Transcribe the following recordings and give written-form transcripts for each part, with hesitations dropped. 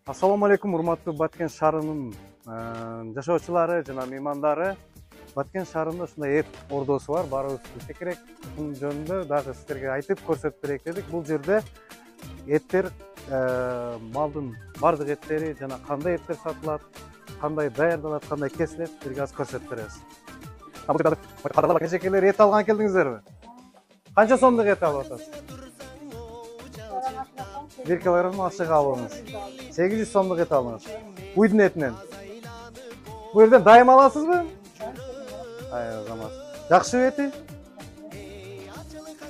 Assalamu alaikum, урматтуу Баткен шаарынын жашоочулары жана меймандары. Баткен шаарында ушундай эт ордосу бар. Барыбыз билсек керек. Бунун жөнүндө дагы сиздерге айтып көрсөтүп берейик дедик. Бул жерде эттер, малдын бардык эттери жана кандай эттер сатылат, кандай даярдалат, кандай кесилет, сиздерге азыр көрсөтүп беребиз. Кадырлар, эт алган келдиңиздерби? Канча сомдук эт алып атасыз? 1 килограмм ашык алыңыз. 800 сомдук эт алыңыз. Уйдун этинен. Бул жерден дайым аласызбы? Айзамат. Жакшы эти?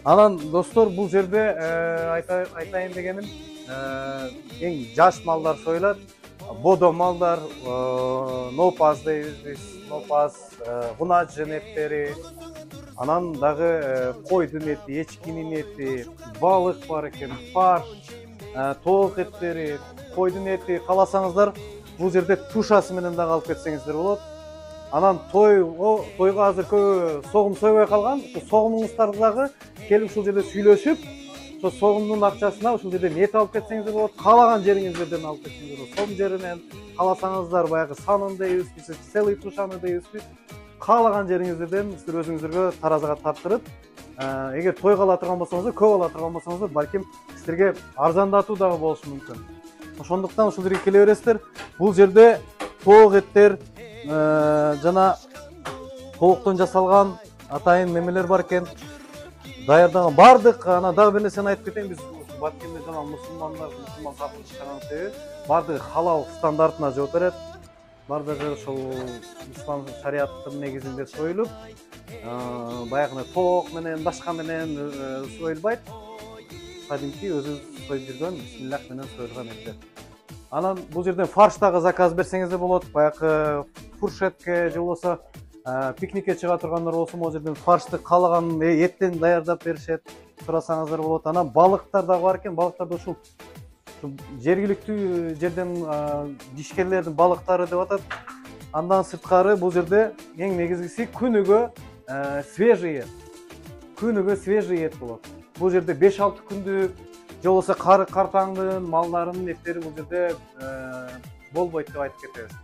Анан достор, бул жерде айтайын дегеним, эң жаш малдар союлат. Бодо малдар, нопаз дейбиз биз, нопаз, гунажын эттери, анан дагы койдун эти, эчкинин эти, балык бар экен, фарш, тоок эттери, койдун эти кааласаңыздар, бул жерде тушасы менен дагы алып кетсеңиздер болот. Анан тойго азыр көбү согум сойбой калган, согумуңуздар дагы келип ушул жерде сүйлөшүп, ошо согумдун акчасына ушул жерден эт алып кетсеңиздер болот, каалаган жериңиздерден алып кетсеңиздер болот. Сом жеринен кааласаңыздар баягы санын дейбиз, целый тушаны дейбиз, каалаган жериңиздерден сиздер өзүңүзгө таразага тарттырып, эгер тойго ала турган болсоңуздар, көп ала турган болсоңуздар, балким сиздерге арзандатуу дагы болушу мүмкүн. Ошондуктан ушул жерге келе бересиздер. Бул жерде тоок эттер жана тооктон жасалган атайын немелер бар экен. Даярдаган бардык, ана дагы бир нерсени айтып кетейин, биз Баткенде жана мусулман катылып чыган себеби бардыгы халал стандартына жооп берет. Бардыгы ошол ислам шариаттын негизинде союлуп, баягы тоок менен, башка менен союлбайт. Кадимки өзү союп жүргөн бисмиллах менен союлган эттер. Анан бул жерден фарш дагы заказ берсеңиз болот. Баягы фуршетке же болбосо пикникке чыга тургандар болсо, могу жерден фаршты каалаган эттен даярдап беришет. Сурасаңыздар болот. Анан балыктар дагы бар экен. Балыктарды ушул жергиликтүү жерден ишкерлердин балыктары деп атат. Андан сырткары бул жерде эң негизгиси күнүгө свежий эт. Күнүгө свежий эт болот. Бул жерде 5-6 күндүк же болбосо картаңдын малдарынын эттери бул жерде болбойт деп айтып кетебиз.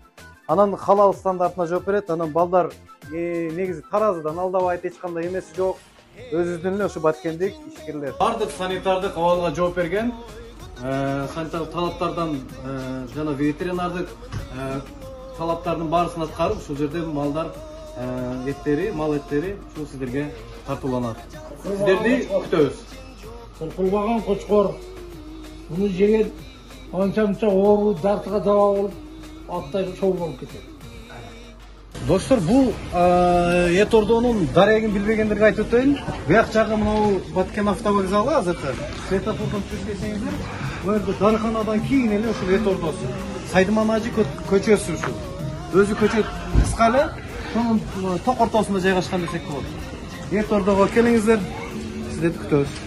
Анан халал стандартына жооп берет. Анан балдар негизи таразыдан алдабайт, эч кандай эмеси жок. Өзүбүздүн эле ушу Баткендик ишкерлер. Бардык санитардык абалга жооп берген. Санитардык талаптардан жана ветеринардык талаптардын баарысын аткарып, ушул жерде малдар эттери, мал эттери ушул сиздерге тартууланат. Сиздерди күтөбүз. Куркулбаган кочкор муну жеген анча-мынча оору дартыга даба болуп, аттай шоу болуп кетет. Достор, бул эт ордонун дарегин билбегендерге айтып өтөйүн. Буяк жагы мынау Баткен автовокзалы азыркы. Светофордон түшүп кетсеңиздер, бул жерде дарыканадан кийин эле ушул эт ордосу. Сайдыман Ажы көчөсү ушул. Өзү көчө кыска эле, сонун ток ортосунда жайгашкан десек болот. Эт ордого келиңиздер, сиздерди күтөбүз.